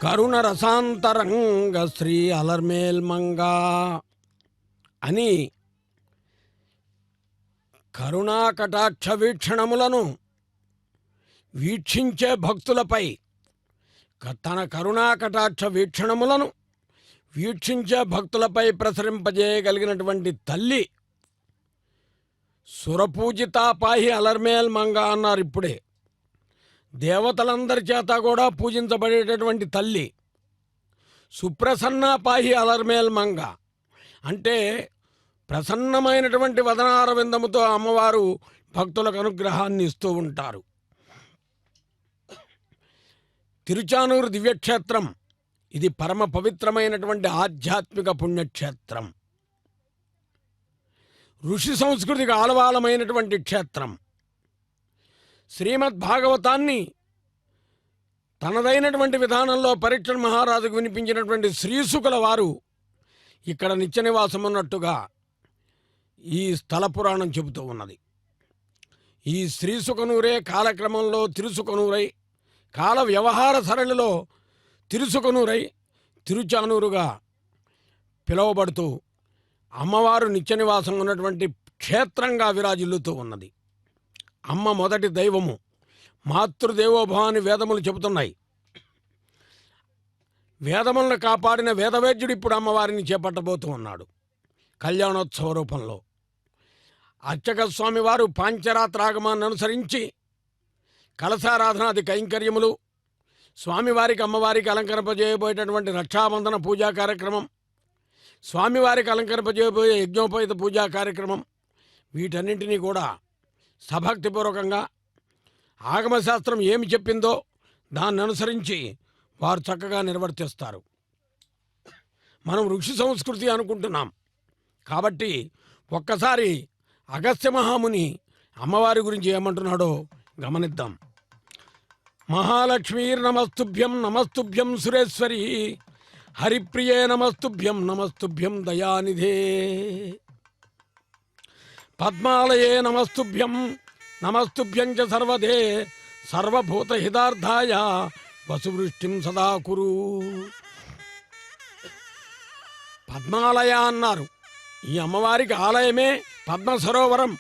కరుణ రసాంతరంగ శ్రీ అలర్మేల్మంగా అని కరుణా కటాక్ష వీక్షణములను వీక్షించే భక్తులపై తన కరుణా కటాక్ష వీక్షణములను వీక్షించే భక్తులపై ప్రసరింపజేయగలిగినటువంటి తల్లి సురపూజితాపాహి అలర్మేల్మంగా అన్నారు. ఇప్పుడే దేవతలందరి చేత కూడా పూజించబడేటటువంటి తల్లి సుప్రసన్నాపాహి అలర్మేల్మంగా అంటే ప్రసన్నమైనటువంటి వదనారవిందముతో అమ్మవారు భక్తులకు అనుగ్రహాన్ని ఇస్తూ ఉంటారు. తిరుచానూరు దివ్యక్షేత్రం ఇది పరమ పవిత్రమైనటువంటి ఆధ్యాత్మిక పుణ్యక్షేత్రం. ఋషి సంస్కృతికి ఆలవాలమైనటువంటి క్షేత్రం. శ్రీమద్భాగవతాన్ని తనదైనటువంటి విధానంలో పరీక్షణ మహారాజుకు వినిపించినటువంటి శ్రీశుకుల వారు ఇక్కడ నిత్య నివాసం ఉన్నట్టుగా ఈ స్థల పురాణం చెబుతూ ఉన్నది. ఈ శ్రీసుకనూరే కాలక్రమంలో తిరుసుకనూరై, కాల వ్యవహార సరళిలో తిరుసుకనూరై తిరుచానూరుగా పిలువబడుతూ అమ్మవారు నిత్య నివాసం ఉన్నటువంటి క్షేత్రంగా విరాజిల్లుతూ ఉన్నది. అమ్మ మొదటి దైవము, మాతృదేవోభవ అని వేదములు చెబుతున్నాయి. వేదములను కాపాడిన వేదవేద్యుడు ఇప్పుడు అమ్మవారిని చేపట్టబోతూ ఉన్నాడు కళ్యాణోత్సవ రూపంలో. అర్చక స్వామి వారు పాంచరాత్రాగమాన్ని అనుసరించి కలశారాధనాది కైంకర్యములు, స్వామివారికి అమ్మవారికి అలంకరింపజేయబోయేటటువంటి రక్షాబంధన పూజా కార్యక్రమం, స్వామివారికి అలంకరింపజేయబోయే యజ్ఞోపేత పూజా కార్యక్రమం, వీటన్నింటినీ కూడా సభక్తిపూర్వకంగా ఆగమశాస్త్రం ఏమి చెప్పిందో దాన్ని అనుసరించి వారు చక్కగా నిర్వర్తిస్తారు. మనం ఋషి సంస్కృతి అనుకుంటున్నాం కాబట్టి ఒక్కసారి అగస్త్య మహాముని అమ్మవారి గురించి ఏమంటున్నాడో గమనిద్దాం. మహాలక్ష్మీర్నమస్తుభ్యం నమస్తుభ్యం సురేశ్వరి, హరిప్రియే నమస్తుభ్యం నమస్తుభ్యం దయానిధే, పద్మాలయే నమస్తుభ్యం నమస్తుభ్యం చ సర్వదే, సర్వభూత హితార్థాయ వసువృష్టిం సదా కురు. పద్మాలయ అన్నారు. ఈ అమ్మవారికి ఆలయమే పద్మ సరోవరం.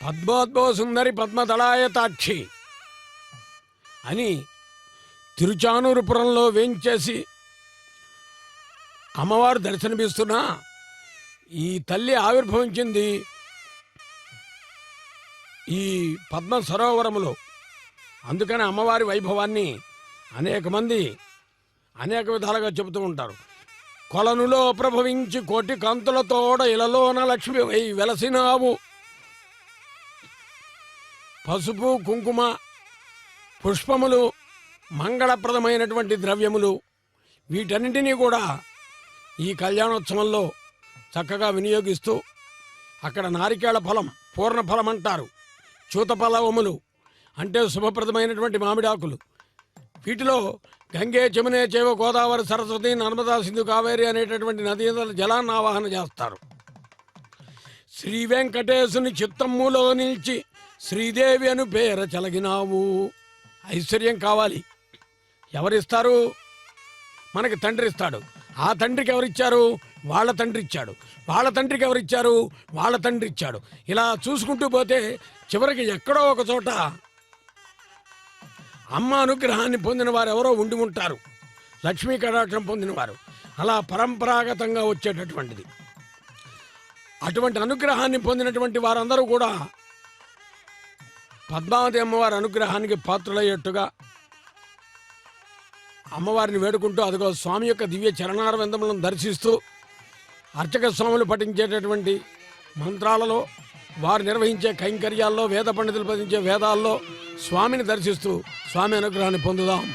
పద్మోద్భవ సుందరి పద్మదళాయతాక్షి అని తిరుచానూరుపురంలో వేంచేసి అమ్మవారు దర్శనమిస్తున్నా ఈ తల్లి ఆవిర్భవించింది ఈ పద్మ సరోవరములో. అందుకని అమ్మవారి వైభవాన్ని అనేక మంది అనేక విధాలుగా చెబుతూ ఉంటారు. కొలనులో ప్రభవించి కోటి కాంతులతోడ ఇలలోన లక్ష్మి వై వెలసినావు, పసుపు కుంకుమ పుష్పములు మంగళప్రదమైనటువంటి ద్రవ్యములు వీటన్నింటినీ కూడా ఈ కళ్యాణోత్సవంలో చక్కగా వినియోగిస్తూ అక్కడ నారికేళ ఫలం, పూర్ణ ఫలం అంటారు, చూతఫలవములు అంటే శుభప్రదమైనటువంటి మామిడాకులు, వీటిలో గంగే జమునే చేవ గోదావరి సరస్వతి నర్మదా సింధు కావేరి అనేటటువంటి నదీల జలాన్ని ఆవాహన చేస్తారు. శ్రీ వెంకటేశుని చిత్తమ్ములో నిలిచి శ్రీదేవి అను పేర చలగినావు. ఐశ్వర్యం కావాలి, ఎవరిస్తారు? మనకి తండ్రి ఇస్తాడు. ఆ తండ్రికి ఎవరిచ్చారు? వాళ్ళ తండ్రి ఇచ్చాడు. వాళ్ళ తండ్రికి ఎవరిచ్చారు? వాళ్ళ తండ్రి ఇచ్చాడు. ఇలా చూసుకుంటూ పోతే చివరికి ఎక్కడో ఒక చోట అమ్మ అనుగ్రహాన్ని పొందిన వారు ఎవరో ఉండి ఉంటారు, లక్ష్మీ కటాక్షం పొందినవారు. అలా పరంపరాగతంగా వచ్చేటటువంటిది. అటువంటి అనుగ్రహాన్ని పొందినటువంటి వారందరూ కూడా పద్మావతి అమ్మవారి అనుగ్రహానికి పాత్రులయ్యేట్టుగా అమ్మవారిని వేడుకుంటూ అదిగో స్వామి యొక్క దివ్య చరణారవిందములను దర్శిస్తూ అర్చక స్వాములు పఠించేటటువంటి మంత్రాలలో, వారు నిర్వహించే కైంకర్యాల్లో, వేద పండితులు పఠించే వేదాల్లో స్వామిని దర్శిస్తూ స్వామి అనుగ్రహాన్ని పొందుదాం.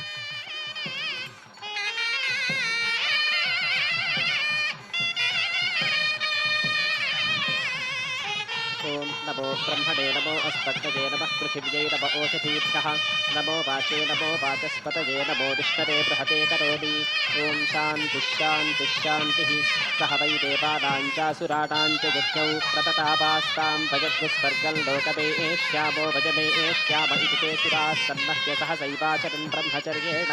ఓం నమో బ్రహ్మణే నమో అస్పత్యే నమః పృథివ్యై నమ ఓషధీభ్యః నమో వాచే నమో వాచస్పతయే నమో విష్ణవే బృహతే కరోమి. ఓం శాంతి శాంతి శాంతి. సహ వై దేవానాం చాసురాణాం చ యజ్ఞౌ ప్రతతాపాస్తాం భజద్విస్వర్గం లోకమేష్యామో భజమేష్యామ ఇతి తే సురాः సన్మహ్య సహ సైవాచరన్ బ్రహ్మచర్యేణ.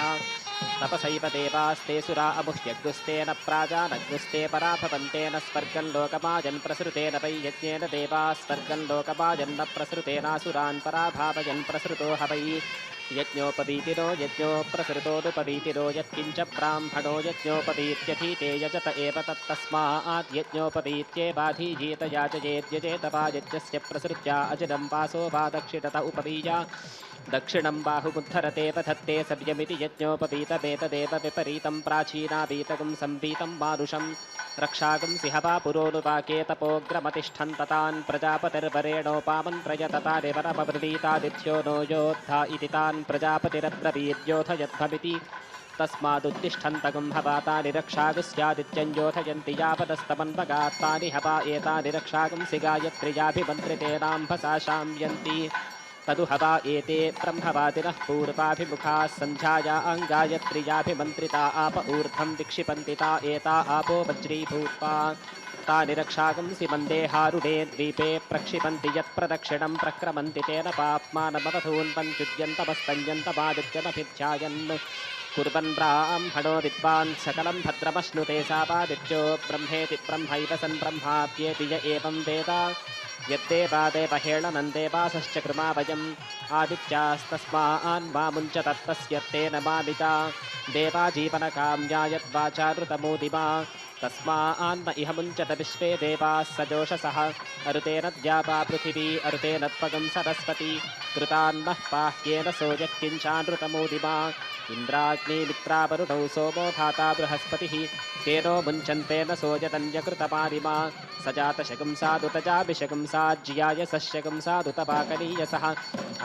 तपसैव देवास्ते सुरा अमुह्यग्गुस्तेन प्राजानग्गुस्ते पराभवन्तेन स्वर्गं लोकमाजन् प्रसृतेन वै यज्ञेन देवाः स्वर्गं लोकमाजन्न प्रसृतेनासुरान् पराभावयन् प्रसृतो ह वै यज्ञोपवीतिरो यज्ञो प्रसृतोऽनुपवीतिरो यत्किञ्च ब्राह्मणो यज्ञोपवीत्यधीते यजत एव तत्तस्मात् यज्ञोपवीत्येवाधीयेत याचयेद्यजेत वा यज्ञस्य प्रसृत्या अजनं वासो वा दक्षिणत उपवीया दक्षिणं बाहुमुद्धरते वधत्ते सव्यमिति यज्ञोपवीतमेतदेव विपरीतं प्राचीनावीतकं संवीतं मानुषं रक्षाकं सिंहवा पुरोनुवाके तपोग्रमतिष्ठन् ततान् प्रजापतिर्वरेणोपामन्त्रयततानि वरमब्रवीतादित्यो नो योद्धा इति तान् प्रजापतिरब्रवीद्योथयध्वमिति तस्मादुत्तिष्ठन्तकं हवातानि रक्षागस्यादित्यं योथयन्ति यावदस्तमन्वगात्तानि हवा एतानि रक्षागंसि गायत्र्याभिमन्त्रितेनाम्भसा शाम्यन्ति तदु हवा एते ब्रह्मवादिनः पूर्वाभिमुखाः सन्ध्याया गायत्र्याभिमन्त्रिता आप ऊर्ध्वं विक्षिपन्ति ता एता आपो वज्रीभूत्वा तानि रक्षागंसि मन्देहारुणे द्वीपे प्रक्षिपन्ति यत्प्रदक्षिणं प्रक्रमन्ति तेन पाप्मानमवधून्वन्त्युद्यन्तमस्तञ्जन्तमादित्यमभिध्यायन् कुर्वन् ब्राह्मणो विद्वान् सकलं भद्रमश्नुते सापादित्यो ब्रह्मेति ब्रह्मैव सन् ब्रह्माप्येति य एवं वेद यद्देवादेवहेळनं देवासश्च कृमावयम् आदित्यास्तस्मान् मामुञ्च तत्तस्य तेन मामिता देवाजीवनकाम्या यद्वाचारुतमोदिमा तस्मान्न इह मुञ्चत विश्वे देवाः सजोषसः अरुतेन द्यावा पृथिवी अरुतेन त्वगं सरस्वती कृतान्नः पाह्येन सोऽयत्किञ्चानृतमोदिमा इन्द्राग्निमित्रावरुणौ सोमो धाता बृहस्पतिः तेनो मुञ्चन्तेन सोऽयतन्यकृतमादिमा सजातशकंसादुतजाभिशकंसा ज्याय सशकंसादुतपाकनीयसः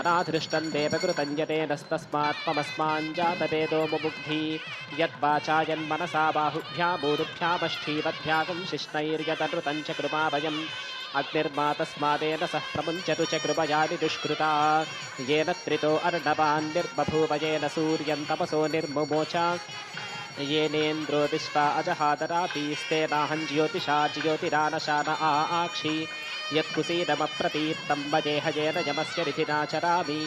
अनाधृष्टं देवकृतं यतेनस्तस्मात् त्वमस्माञ्जातवेदो मुमुग्धी यद्वाचायन्मनसा बाहुभ्यामूरुभ्यामष्ठीवद्भ्यागं शिष्णैर्यतनृतं च कृपावयम् अग्निर्मातस्मादेन सह प्रमुञ्चतु च कृपयानि दुष्कृता येन त्रितो अर्णवान् निर्बभूव येन सूर्यं तपसो निर्मुमोच येनेन्द्रो विश्वा अजहादरातीस्तेनाहं ज्योतिषा ज्योतिरानशान आक्षि यत्कुसीदमप्रतीप्तं वजेहजेन यमस्य रिधिना चरामि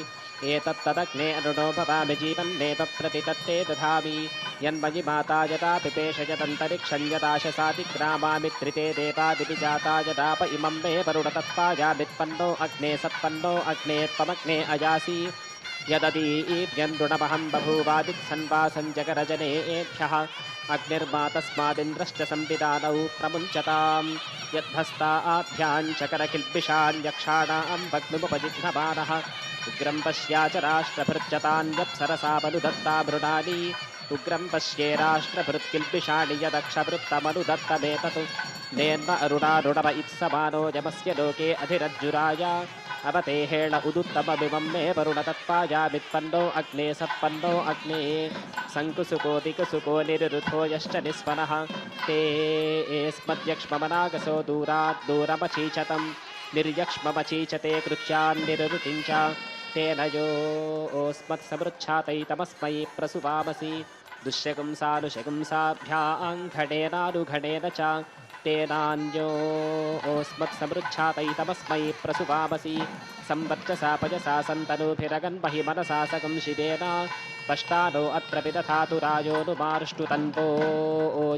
एतत्तदग्ने अरुणो भवामि जीवन्नेव प्रतितत्ते दधामि यन्मयि माता यदा पिपेशयदन्तरिक्षं यदाशसातिग्रामामि त्रिते देवादिपि जाता यदाप इमं मे वरुणतत्त्वायामित्पन्नो अग्ने सत्पन्नो अग्ने त्वमग्ने अजासि यददीव्यन्दृणमहं बभूवादित्सन्वासं जगरजनेभ्यः अग्निर्मातस्मादिन्द्रश्च संविदानौ प्रमुञ्चतां यद्भस्ताभ्यां चकरकिल्बिषान्यक्षाणां वग्नुमुपजिह्नमानः उग्रं पश्याचराष्ट्रभृत्यतान्यप्सरसामनुदत्ता मृणानि उग्रं पश्ये राष्ट्रभृत्किल्बिषाणि यदक्षभृत्तमनुदत्तमेतत् नेन्म अरुणारुणव इत्समानो यमस्य लोके अधिरज्जुराय अवतेहेण उदुत्तममिमं मे वरुणतत्त्वायामित्पन्नो अग्ने सत्पन्नो अग्ने सङ्कुसुको दिकुसुको निरुरुथो यश्च निस्वनः ते स्मद्यक्ष्ममनागसो दूरात् दूरमचीचतं निर्यक्ष्ममचीचते कृत्यान्निरुतिं च तेन योऽस्मत्समृच्छातैतमस्मै प्रसुवामसि दुष्यगुंसानुशगुंसाभ्यां घटेनानुघटेन च तेनान्योऽस्मत्समृच्छातैतमस्मै प्रसुवामसि संवर्चसा पयसा सन्तनूभिरगन्महि मनसा सकं शिवेन पष्टानो अत्र विदधातु रायोनुमार्ष्टुतन्वो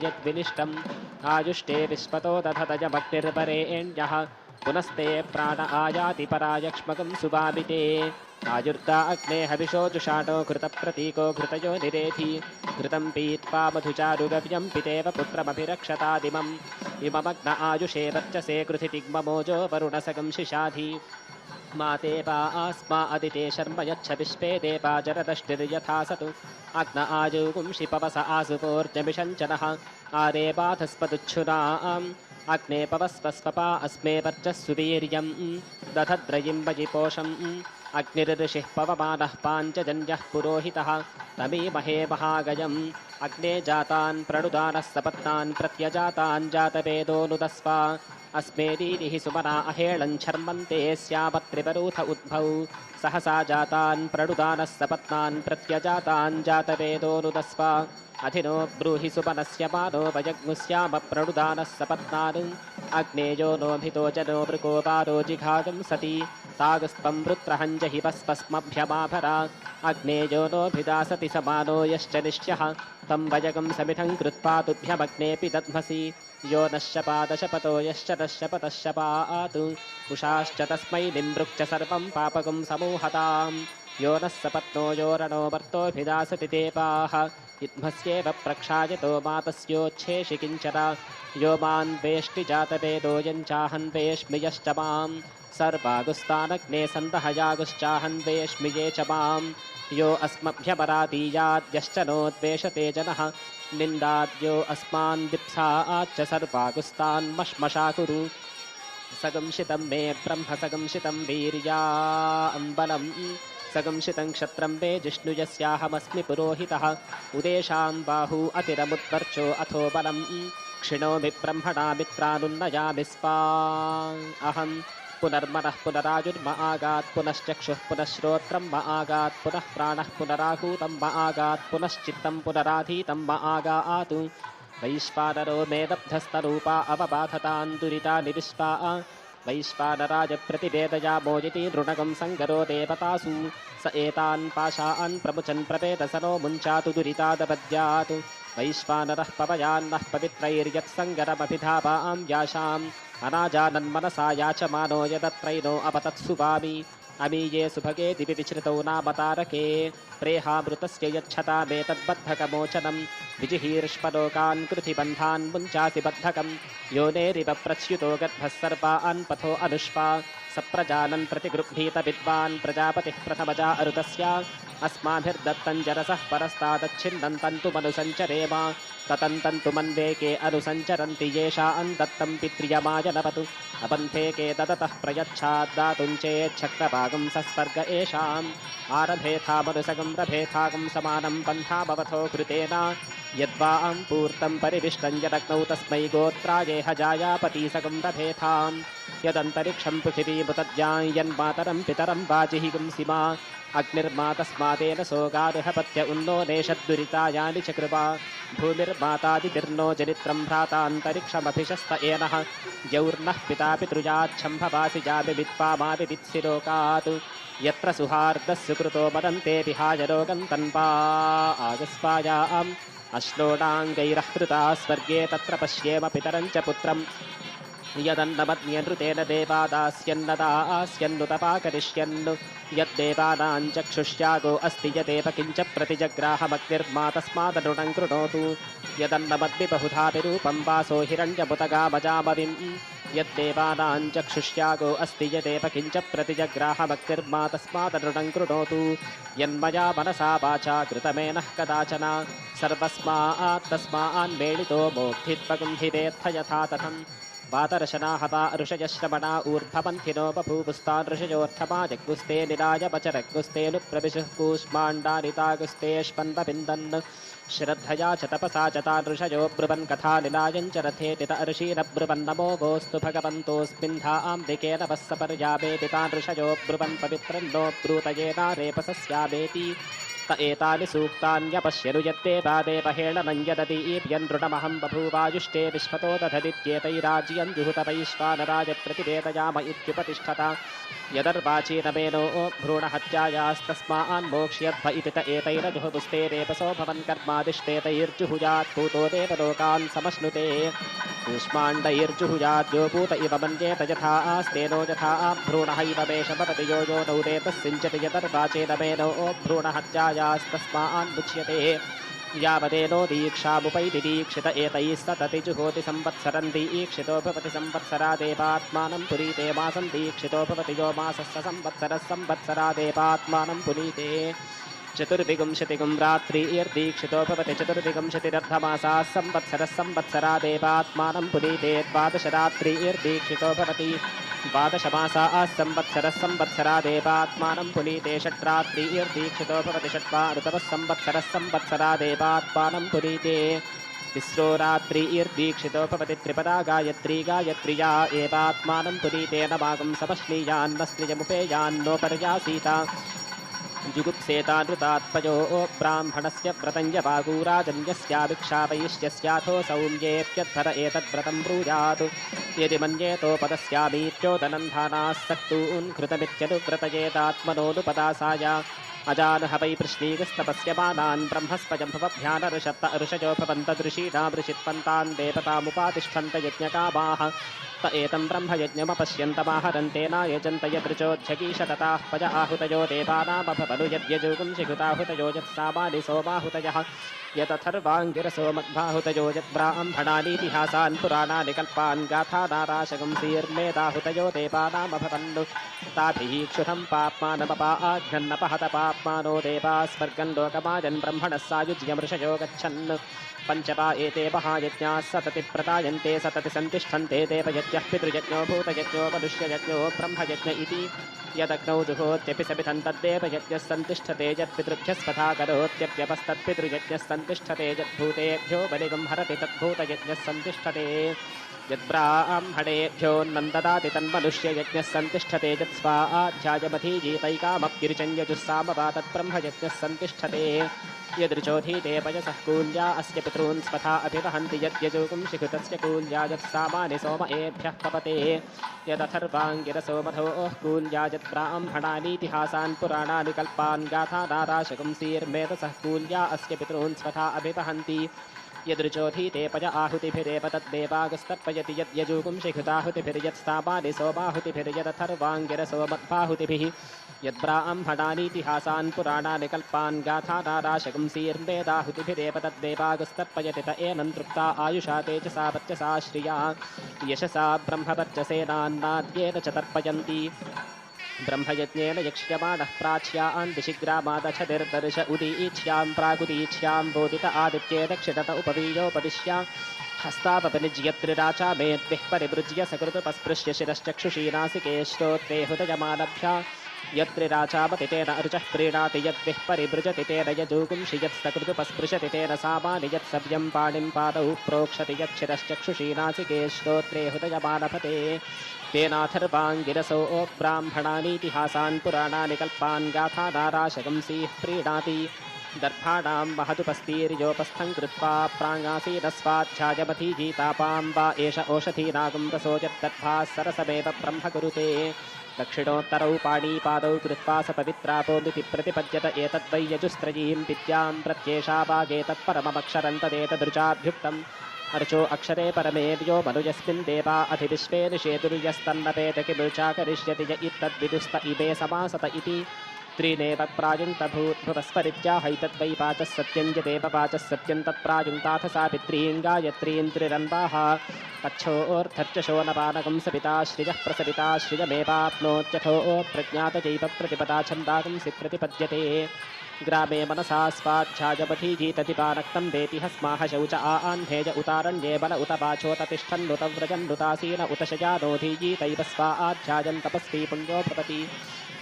यद्विनिष्टम् आयुष्टे विश्वतो दधतजमग्निर्वरेण्यः पुनस्ते प्राण आयाति परायक्ष्मकं सुवामिते आयुर्दा अग्ने हविषो जुषाणो घृतप्रतीको घृतयो निरेधि घृतं पीत्वा मधुचारुगव्यं पितेव पुत्रमभिरक्षतादिमम् इममग्न आयुषे वर्चसे कृथितिग्ममोजो वरुणसगं शिशाधि माते वा आस्मा अदिते शर्म यच्छ विश्वे देवा जरदष्टिर्यथा सतु अग्न आयुगुंषि पवस आसुपोर्जमिषञ्चनः आरेवाधस्पदुच्छुनाम् अग्ने पवस्वस्वपा अस्मे वर्चस्सुवीर्यं दधद्रयिं वजिपोषम् अग्निर्ऋषिः पवमानः पाञ्चजन्यः पुरोहितः तमीमहे महागयम् अग्ने जातान् प्रणुदानः सपत्नान् प्रत्यजातान् जातवेदोऽनुदस्व अस्मेदीनिः सुमना अहेळं छर्मन्ते स्यामत्रिवरूथ उद्भौ सहसा जातान् प्रणुदानः सपत्नान् प्रत्यजातान् जातवेदोऽनुदस्व अधिनो ब्रूहि सुमनस्य मानो वयग्मुस्याम प्रणुदानः सपत्नान् अग्नेयो नोभितो जनो वृकोपारो जिघागं सति तागस्त्वं वृत्रहञ्जहि पस्पस्मभ्यमाभरा अग्नेयो नोभिदासति समानो यश्च निश्चः तं वयगं समिधं कृत्वा तुभ्यमग्नेऽपि दध्मसि यो नश्यपादशपतो यश्च नश्यपतश्यपातु उषाश्च तस्मै निमृक्च सर्वं पापकं समूहताम् यो नः सपत्नो यो रणो वर्तोऽभिदासति देवाः युध्मस्येव प्रक्षायतो मातस्योच्छेषि किञ्चन यो मान् वेष्टि जातवेदो यञ्चाहन्वेष्मि यश्च मां सर्वागुस्तानग्ने सन्दहयागुश्चाहन्वेष्मि ये च मां यो अस्मभ्यपरादीयाद्यश्च नोद्वेषते जनः निन्दाद्यो अस्मान् दिप्साच्च सर्वागुस्तान्मश्मशा कुरु सगंशितं मे ब्रह्म सगंशितं वीर्या अम्बलम् सगंशितं क्षत्रं मे जिष्णु यस्याहमस्मि पुरोहितः उदेशां बाहू अतिरमुत्पर्चो अथो बलं क्षिणोमि ब्रह्मणा मित्रानुन्नयामि स्वा अहं पुनर्मनः पुनरायुर्म आगात् पुनश्चक्षुः पुनः श्रोत्रं म आगात् पुनः प्राणः पुनराहूतं म आगात् पुनश्चित्तं पुनराधीतं म आगातु वैश्वानरो मे दब्धस्तरूपा अवबाधतान् दुरितानि विश्वा वैश्वानराज प्रतिवेदयामो यति नृणगं सङ्गरो देवतासु स एतान् पाशान् प्रमुचन् प्रपेदसनो मुञ्चातु दुरितादपद्यात् वैश्वानरः पवयान्नः पवित्रैर्यत्सङ्गरमभिधावां याशाम् अनाजानन्मनसा याचमानो यदत्रैनो अपतत्सु वामि अमीये सुभगे दिवि विचृतौ नाम तारके प्रेहामृतस्य यच्छतामेतद्बद्धकमोचनं विजिहीर्ष्पलोकान् कृथिबन्धान् मुञ्चासि बद्धकं योनेरिव प्रच्युतो गर्भः सर्वान् पथो अनुष्पा सप्रजानन् प्रतिगृह्णीत विद्वान् प्रजापतिः प्रथमजा अरुतस्य अस्माभिर्दत्तं जरसः परस्तादच्छिन्नं तन्तुमनुसञ्चरेम ततन्तन्तु मन्वेके अनुसञ्चरन्ति येषा दत्तं पित्र्यमाजनपतु अपन्थेके ददतः प्रयच्छाद्दातुं चेच्छक्रभागं सस्वर्ग एषाम् आरभेथामनुसगं रभेथागं समानं पन्थामवथो कृतेन यद्वां पूर्तं परिविष्टं यदग्नौ तस्मै गोत्रायेह जायापतीसगं रभेथां यदन्तरिक्षं पृथिवीमुतद्यां यन्मातरं पितरं वाजिहिगं सीमा अग्निर्मातस्मादेन सोगारुहपत्य उन्नो नेषद्दुरितायानि च कृपा भूमिर्मातादितिर्नो जनित्रं भ्रातान्तरिक्षमभिशस्त एनः यौर्नः पिता पितृजाच्छम्भवासि जामि विद्वामापि वित्सिरोकात् यत्र सुहार्दस्य कृतो मदन्ते विहाय रोगं तन्वा आगस्वायाम् अश्लोणाङ्गैरहृता स्वर्गे तत्र पश्येम पितरं च पुत्रम् यदन्नमद्न्यनृतेन देवादास्यन्नदास्यन्नुतपाकरिष्यन् यद्देवानां चक्षुष्यागो अस्ति यदेव किञ्च प्रतिजग्राहमग्निर्मा तस्मादनृणं कृणोतु यदन्नमद्विबहुधाभिरूपं वासो हिरण्यमुतगामजामविं यद्देवानां चक्षुष्यागो अस्ति यदेव किञ्च प्रतिजग्राहमग्निर्मा तस्मादनृणं कृणोतु यन्मया मनसा वाचा कृतमेनः कदाचन सर्वस्मात् तस्मान्मेलितो मोग्धित्वगुंहिवेत्थ यथा तथम् वातरशनाः वा ऋषयश्रवणा ऊर्ध्वपन्थिनो बभूवुस्तान् ऋषयोर्थमा जग्गुस्ते निराजपचरग्गुस्तेऽनुप्रविशुः कूष्माण्डानितागुस्तेष्पन्दविन्दन् श्रद्धया च तपसा च तान् ऋषयो ब्रुवन् कथा निलायं च रथेति त ऋषीरब्रुवन्नमो गोस्तु भगवन्तोऽस्मिन्धां दिकेन वः सपर्यामेति तान् ऋषयो ब्रुवन् पवित्रन्नो ब्रूतयेनारेपसस्यामेति त एतानि सूक्तान्यपश्यनु यद्देवादेवहेण नञ्जदतीप्यनृणमहं बभूवायुष्टे विश्वतो दधदित्येतैराज्यं जुहुत वैश्वानराय प्रतिवेदयाम इत्युपतिष्ठत यदर्वाचीनमेनो भ्रूणहत्यायास्तस्मान् मोक्ष्यध्व इति त एतैरजुहुपुस्तेरेपसो भवन् कर्मादिष्टेतैर्जुहुयात् पूतो देवलोकान् समश्नुते कूष्माण्डैर्जुहुयाद्यो पूत इव मन्येत यथा आस्तेनो यथा भ्रूणहैव मेषमपति यो यो नौ रेतस्सिञ्चति यदर्वाचेनमेनो भ्रूणहत्यायास्तस्मान् मुच्यते यावदेनो दीक्षामुपैति दीक्षित एतैः सतति जुहोति संवत्सरं दीक्षितो भवति संवत्सरादेवात्मानं पुरीते मासं दीक्षितो भवति यो मासस्य संवत्सरः संवत्सरादेवात्मानं पुनीते चतुर्विंशतिगुं रात्रिर्दीक्षितो भवति चतुर्विंशतिरर्धमासाः संवत्सरः संवत्सरादेवात्मानं पुनीते द्वादशरात्रिर्दीक्षितो भवति द्वादशमासाः संवत्सरः संवत्सरादेवात्मानं पुनीते षट्रात्रिर्दीक्षितो भवति षट्वाऋतवः संवत्सरः संवत्सरादेवात्मानं पुनीते तिस्रो रात्रिर्दीक्षितो भवति त्रिपदा गायत्री गायत्र्या एवात्मानं पुनीते नवागं समश्नीयान्नस्त्रियमुपेयान्नोपर्यासीता जुगुप्सेतानृतात्पयो ब्राह्मणस्य व्रतञ्जपाकूराजन्यस्याभिक्षापयिष्यस्याथो सौम्येऽप्यध्वर एतद्व्रतं ब्रूयात् यदि मन्येतोपदस्यामीत्योदनन्धानाः सक्तून् कृतमित्यनुव्रतयेतात्मनोनुपदासाय अजानहवै पृश्नीकस्तपस्यमानान् ब्रह्मस्पजम्भवभ्यानऋषत्त ऋषजो भवन्तदृशीनामृषित्पन्तान् देवतामुपातिष्ठन्त यज्ञकामाः त एतं ब्रह्मयज्ञमपश्यन्तमाहरन्तेना यजन्त यदृचोध्यकीशतताः पज आहुतयो देवानामभवनु यद्यजोगुं शिखुताहुतयो यत्सामानि सोमाहुतयः यतथर्वाङ्गिरसो मद्भाहुतयो यद्ब्राह्मणानीतिहासान् पुराणानि कल्पान् गाथानाराशकं सीर्मेदाहुतयो देवानामभवन्नु ताभिः क्षुरं पाप्मानमपा आघ्नन्नपहत पाप्मानो देवा स्वर्गं लोकमाजन् ब्रह्मणः सायुज्यमृषयो गच्छन् पञ्चपा एते महायज्ञाः सतति प्रदायन्ते सतति सन्तिष्ठन्ते देवयज्ञः पितृयज्ञो भूतयज्ञो मनुष्ययज्ञो ब्रह्मयज्ञ इति यदग्नौ जुहोत्यपि समिधं तद्देवयज्ञः सन्तिष्ठते यत्पितृभ्यस्पथा करोत्यप्यपस्तत्पितृयज्ञः सन्तिष्ठते यद्भूतेभ्यो बलिगं हरति तद्भूतयज्ञः सन्तिष्ठते यद्ब्राह्मणेभ्योऽन्नं ददाति तन्मनुष्ययज्ञः सन्तिष्ठते यत्स्वाध्यायमधीजीतैकामप्युरिचञ्यजुस्सामवा तद्ब्रह्मयज्ञः सन्तिष्ठते यदृचोधीते पयसः कूल्या अस्य पितॄन् स्वथा अभिवहन्ति यद्यजोगुं शिखुतस्य कूल्या यत्सामानि सोम एभ्यः कपते यदथर्वाङ्गिरसो मधोः कूल्या यद्ब्राह्मणानीतिहासान् पुराणानि कल्पान् गाथानाराशकं सीर्मेधसः कूल्या अस्य पितॄन् स्वथा अभिवहन्ति यदृचोधीते पज आहुतिभिरेव तद्देवागस्तर्पयति यद्यजूगुं शिखुताहुतिभिर्यत्सामानि सोमाहुतिभिर्यदथर्वाङ्गिरसो मद्भाहुतिभिः यद्ब्राह्मणानीतिहासान् पुराणानि कल्पान् गाथानाराशकं सीर्मेदाहुतिभिरेव तद्देवागस्तर्पयति त एनं तृप्ता आयुषा तेजसा वर्चसा श्रिया यशसा ब्रह्मवर्चसेनान्नाद्येन च तर्पयन्ति ब्रह्मयज्ञेन यक्ष्यमाणः प्राच्यान् दिशि ग्रामादच्छदिर्दर्श उदीच्यां प्रागुदीच्यां बोधित आदित्ये दक्षिणत उपवीयोपदिश्य हस्तावपनिज्यत्रिराचा मेद्भिः परिवृज्य सकृतुपस्पृश्य शिरश्चक्षुषी नासिके श्रोत्रे हृदयमानभ्या यत्रिराचामति तेन अर्चः प्रीणाति यद्भिः परिवृजति तेन यजूगुंषि यत्सकृतुपस्पृशति तेन सामानि यत्सव्यं पाणिं पादौ प्रोक्षति यच्छिरश्चक्षुषी नासिके श्रोत्रे हृदयमानभते तेनाथर्वाङ्गिरसो ब्राह्मणानीतिहासान् पुराणानि कल्पान् गाथानाराशकं सीः प्रीणाति दर्भाणां महदुपस्तीर्योपस्थं कृत्वा प्राङ्गासीनस्वाध्यायमधीजीतापां वा एष ओषधीनागं रसो यद्दर्भाः सरसमेव ब्रह्म कुरुते दक्षिणोत्तरौ पाणीपादौ कृत्वा स पवित्रापोमिति प्रतिपद्यत एतद्वै यजुस्त्रयीं विद्यां प्रत्येषा वागेतत्परममक्षरं तदेतदृचाभ्युक्तम् अर्चो अक्षरे परमेव्यो मनुजस्मिन् देवा अधिविश्वे निषेतुर्यस्तन्नपेत किमुचा करिष्यति य इत्तद्विदुस्त इमे समासत इति त्रीनेव प्रायुङ्क्तभूत्भुवस्परित्याहैतद्वै वाचः सत्यं यदेव वाचः सत्यं तत्प्रायुङ्क्ताथ सावित्रीं गायत्रीं त्रिरन्वाः कच्छोऽर्थर्चशो नपानकं सपिता श्रियः प्रसपिता श्रियमेवाप्नोत्यथो प्रज्ञातजैव प्रतिपदा छन्दागंसि प्रतिपद्यते ग्रामे मनसा स्वाध्यायमधीजीततिपानक्तं वेति हस्माह शौच आह्नेय उतारण्ये बल उत वाचोत तिष्ठन्नुत व्रजन्नुतासीन उत शयानोधीजीतैव स्वाध्यायं तपस्वी पुण्यो भवति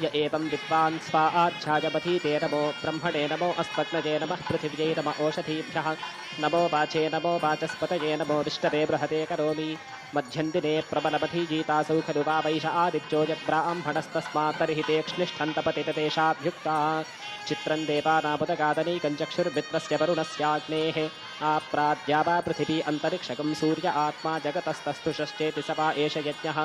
य एवं विद्वान् स्वाध्यायमधीते नमो ब्रह्मणे नमो अस्त्वग्नजे नमः पृथिव्यै नम ओषधीभ्यः नमो वाचे नमो वाचस्पतये नमो विष्टवे बृहते करोमि मध्यन्दिने प्रबलमधीजीतासौ खलु वा वैष आदित्यो यद्ब्राह्मणस्तस्मात् तर्हि तेक्ष्णिष्ठन्तपतित तेषाभ्युक्ता चित्रं देवानामुदगादनैकं चक्षुर्मित्रस्य वरुणस्याग्नेः आप्राद्या वा पृथिवी अन्तरिक्षकं सूर्य आत्मा जगतस्तस्तुषश्चेति स वा एष यज्ञः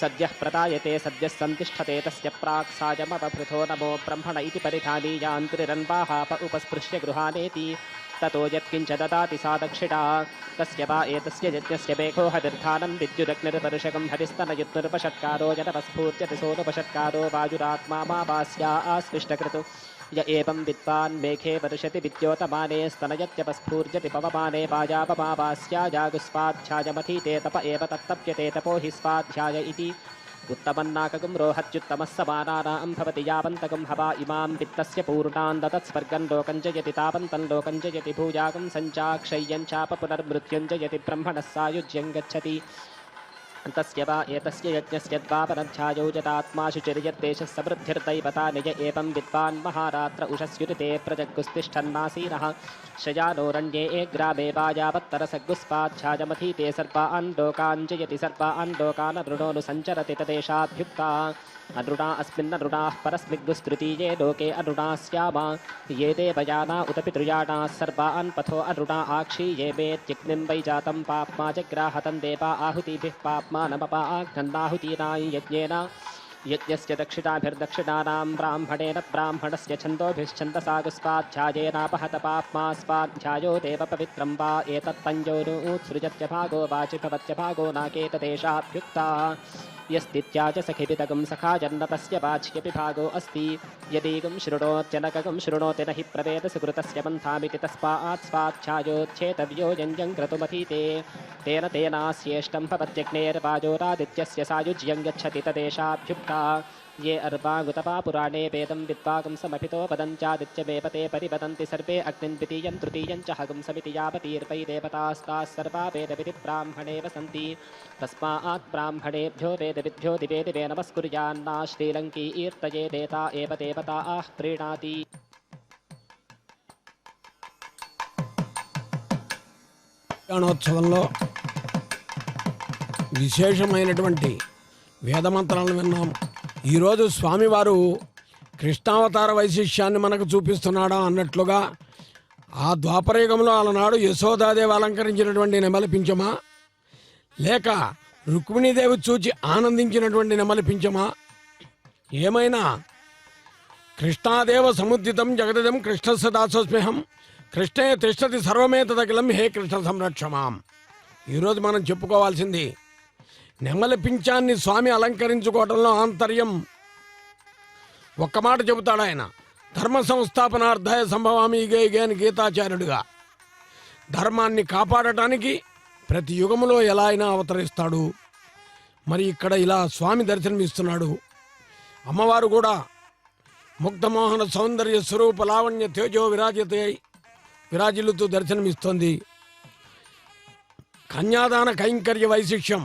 सद्यः प्रदायते सद्यः सन्तिष्ठते तस्य प्राक् सायमवभृथो नमो ब्रह्मण इति परिधानीयान्त्रिरन्वाहाप उपस्पृश्य गृहानेति ततो यत्किञ्च ददाति सा दक्षिणा तस्य वा एतस्य यज्ञस्य मेघो हविर्धानं विद्युदग्निर्वर्षकं हरिस्तनयुत्नुपषट्कारो जनपस्फूर्त्यति सोनुपषट्कारो वायुरात्मा मा वास्या आस्विष्टकृतु य एवं विद्वान् मेघे वर्षति विद्योतमाने स्तनयत्यपस्फूर्जति पवमाने वायापमावास्या जागुस्वाध्यायमधीते तप एव तत्तप्यते तपो हि स्वाध्याय इति उत्तमन्नाकगं रोहत्युत्तमः समानानां भवति यावन्तकं हवा इमां वित्तस्य पूर्णान् ददत्स्वर्गं लोकं जयति तावन्तं लोकं जयति भूयागं सञ्चाक्षय्यं चाप पुनर्मृत्युं जयति ब्रह्मणः सायुज्यं गच्छति तस्य वा एतस्य यज्ञस्य द्वापरध्यायौ जतात्मा शुचिर्यद्देशः समृद्धिर्दैवता निज एवं विद्वान् महारात्र उषस्युरिते प्रजग्गुस्तिष्ठन्नासीनः शयानोरण्ये ग्रामे वा यावत्तरसग्गुस्पाध्यायमधीते सर्वान् लोकाञ्जयति सर्वान् लोकान् अरुणोऽनुसञ्चरति तदेशाभ्युक्ता अनृणा अस्मिन्ननृणाः परस्मिग्गुस्तृतीये लोके अनृणास्याम ये देवयाना उत पितृयाणाः सर्वान् पथो अनृणा आक्षीये मेत्यग्निं वै जातं पाप्मा जग्राहतं देवा आहुतिभिः पाप्मानमपाघ्नन्नाहुतीनां यज्ञेन यज्ञस्य दक्षिणाभिर्दक्षिणानां ब्राह्मणेन ब्राह्मणस्य छन्दोभिश्छन्दसागुस्पाध्यायेनापहत पाप्मा स्वाध्यायो देव पवित्रं वा एतत्पञ्जोरुत्सृजत्य भागो वाचिभवत्य भागो नाकेतदेशाभ्युक्ता यस्तित्याच सखिभिदगं सखा जन्नतस्य वाच्यपि भागो अस्ति यदीगं शृणोत्यनकगं शृणोति न हि प्रवेद सुकृतस्य पन्थामिति तस्मात् स्वाध्यायोच्छेतव्यो यञ्जं क्रतुमधीते तेन तेनास्येष्टं भवत्यग्नेर्वाजोरादित्यस्य सायुज्यं गच्छति तदेशाभ्युक्ता ये अर्वागुतपा पुराणे वेदं विद्वागं समभितो वदन्त्यादित्यमेपते परिवदन्ति सर्वे अग्निं द्वितीयं तृतीयं च हगुंसमिति यावतीर्वै देवतास्ताः सर्वा वेदविधि ब्राह्मणे वसन्ति तस्मात् ब्राह्मणेभ्यो वेदविद्भ्यो दिवे दिवे नमस्कुर्यान्ना श्रीलङ्की ईर्तये देता एव देवताः प्रीणाति కళ్యాణోత్సవంలో విశేషమైనటువంటి వేదమంత్రాలను విన్నాం. ఈరోజు స్వామివారు కృష్ణావతార వైశిష్యాన్ని మనకు చూపిస్తున్నాడా అన్నట్లుగా ఆ ద్వాపరయుగంలో అలనాడు యశోదాదేవి అలంకరించినటువంటి నెమలి పింఛమా లేక రుక్మిణీదేవి చూచి ఆనందించినటువంటి నెమలి పింఛమా ఏమైనా కృష్ణాదేవ సముద్దితం జగదిదం కృష్ణస్య దాసోస్మ్యహం కృష్ణే తిష్టతి సర్వమేతదఖిలం హే కృష్ణ సంరక్షమాం. ఈరోజు మనం చెప్పుకోవాల్సింది నెమలి పింఛాన్ని స్వామి అలంకరించుకోవడంలో ఆంతర్యం. ఒక్క మాట చెబుతాడు ఆయన, ధర్మ సంస్థాపనార్థాయ సంభవామి ఇగే ఇగే అని గీతాచార్యుడిగా. ధర్మాన్ని కాపాడటానికి ప్రతి యుగములో ఎలా అయినా అవతరిస్తాడు. మరి ఇక్కడ ఇలా స్వామి దర్శనమిస్తున్నాడు. అమ్మవారు కూడా ముగ్ధమోహన సౌందర్య స్వరూప లావణ్య తేజో విరాజిల్లుతూ దర్శనమిస్తోంది. కన్యాదాన కైంకర్య వైశిష్యం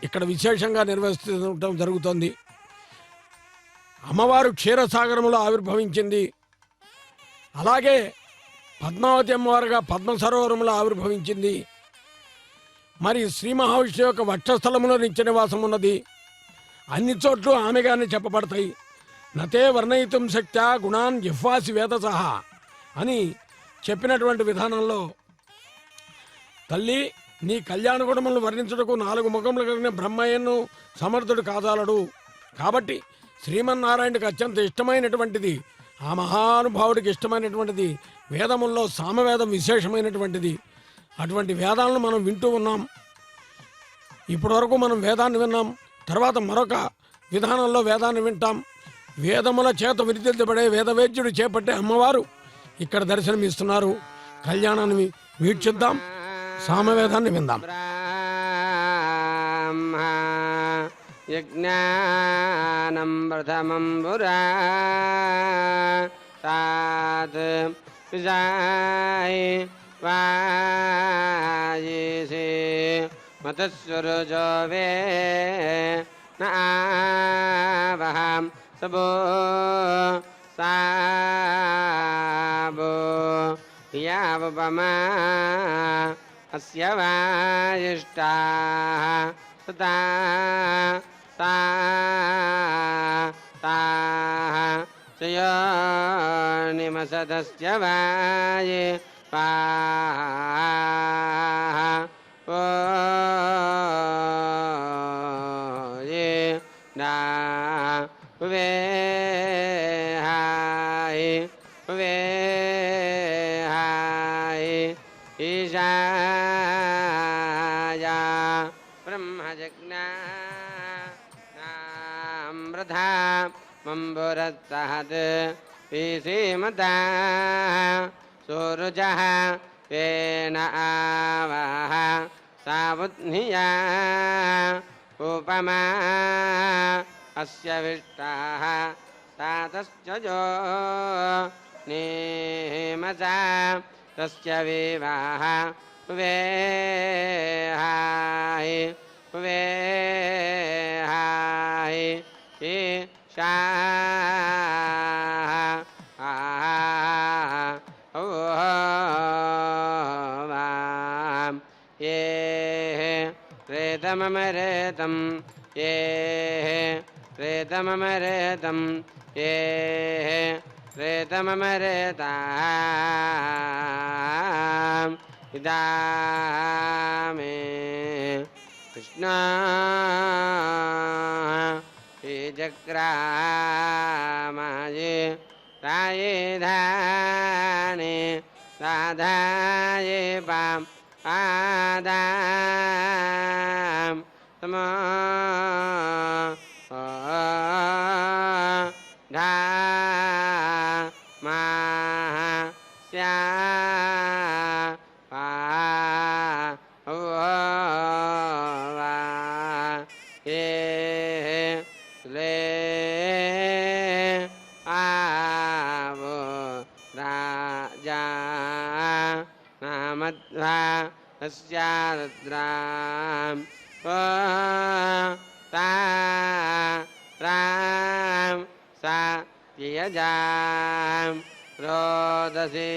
ఇక్కడ విశేషంగా నిర్వహించడం జరుగుతోంది. అమ్మవారు క్షీరసాగరములో ఆవిర్భవించింది. అలాగే పద్మావతి అమ్మవారుగా పద్మ సరోవరంలో ఆవిర్భవించింది. మరి శ్రీ మహావిష్ణువు యొక్క వక్షస్థలములో నిత్య నివాసం ఉన్నది. అన్ని చోట్ల ఆమెగానే చెప్పబడతాయి. నతే వర్ణయితం శక్త్యా గుణాన్ జిహ్వాసి వేదసహ అని చెప్పినటువంటి విధానంలో తల్లి నీ కళ్యాణ గుణములను వర్ణించుటకు 4 ముఖములు కలిగిన బ్రహ్మయ్యను సమర్థుడు కాదాలడు. కాబట్టి శ్రీమన్నారాయణకి అత్యంత ఇష్టమైనటువంటిది, ఆ మహానుభావుడికి ఇష్టమైనటువంటిది వేదముల్లో సామవేదం విశేషమైనటువంటిది. అటువంటి వేదాలను మనం వింటూ ఉన్నాం. ఇప్పటివరకు మనం వేదాన్ని విన్నాం. తర్వాత మరొక విధానంలో వేదాన్ని వింటాం. వేదముల చేత విరిదిద్దబడే వేదవేద్యుడు చేపట్టే అమ్మవారు ఇక్కడ దర్శనమిస్తున్నారు. కళ్యాణాన్ని వీక్షిద్దాం, సామవేదాన్ని విందాం. యజ్ఞానం ప్రథమం పురా తాత్ విజాయ వాయేసే మతస్వరుజో వే నావహం సబో సాబో యావపమా అస్య వాయిష్టాః సదా తాః చయోనిమసదస్య వాయే పాః ఓ యే నా వే హాయ్ వే హాయ్ ఈశాయ బ్రహ్మజజ్ఞామృధా మంబురత్తహత్ పీసీమతా సూరుజః వేన ఆవహ సావుత్నియా ఉపమా అస్య విష్టాః సాతశ్చజో నేమసా తస్య వివాహ వేహాయ वे हाहि ईशा ये रेतममरेतं ये रेतममरेतं ये रेतममरेताम् इदामे कृष्णा जग्रामाये रायेधाने राधाये पाम् आदाम् तमा धा मा स्या पा ये ले आवो राजा नामध्वा अस्याद्राम ता राम सा यजाम रोदसे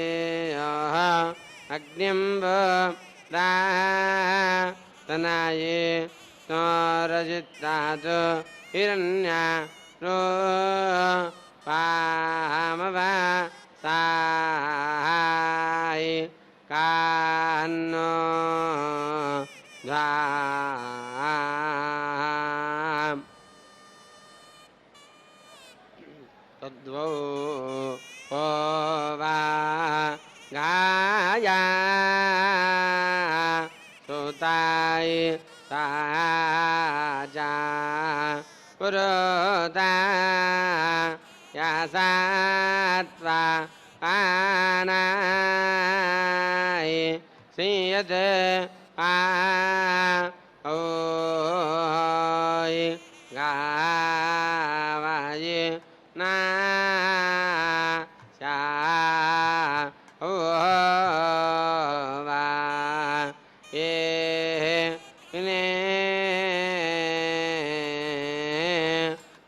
अग्निम्ब रा तनाये नोरजित्तात् हिरण्या रो पामवा साय कान्नो धाम तद्वो वा गाया सुताय साजा पुरोता यासात्वा आनाय श्रीयत आ ओय गावाय ना शा ओ वा ये ने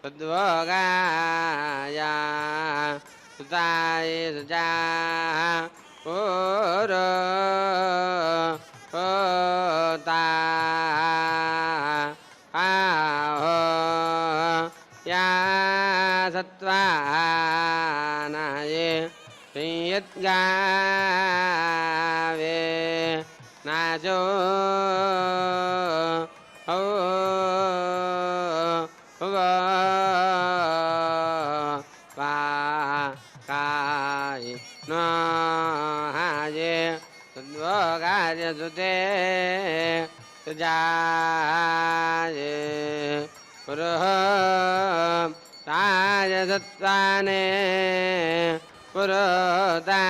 तद्वगाया सुताय सुजा पुरो होता आहो या सत्वानाये संयद्गावे नाजो ओ वा काय न हाये तद्वगाय सुते जाये पुरुः ताय सत्वाने पुरोता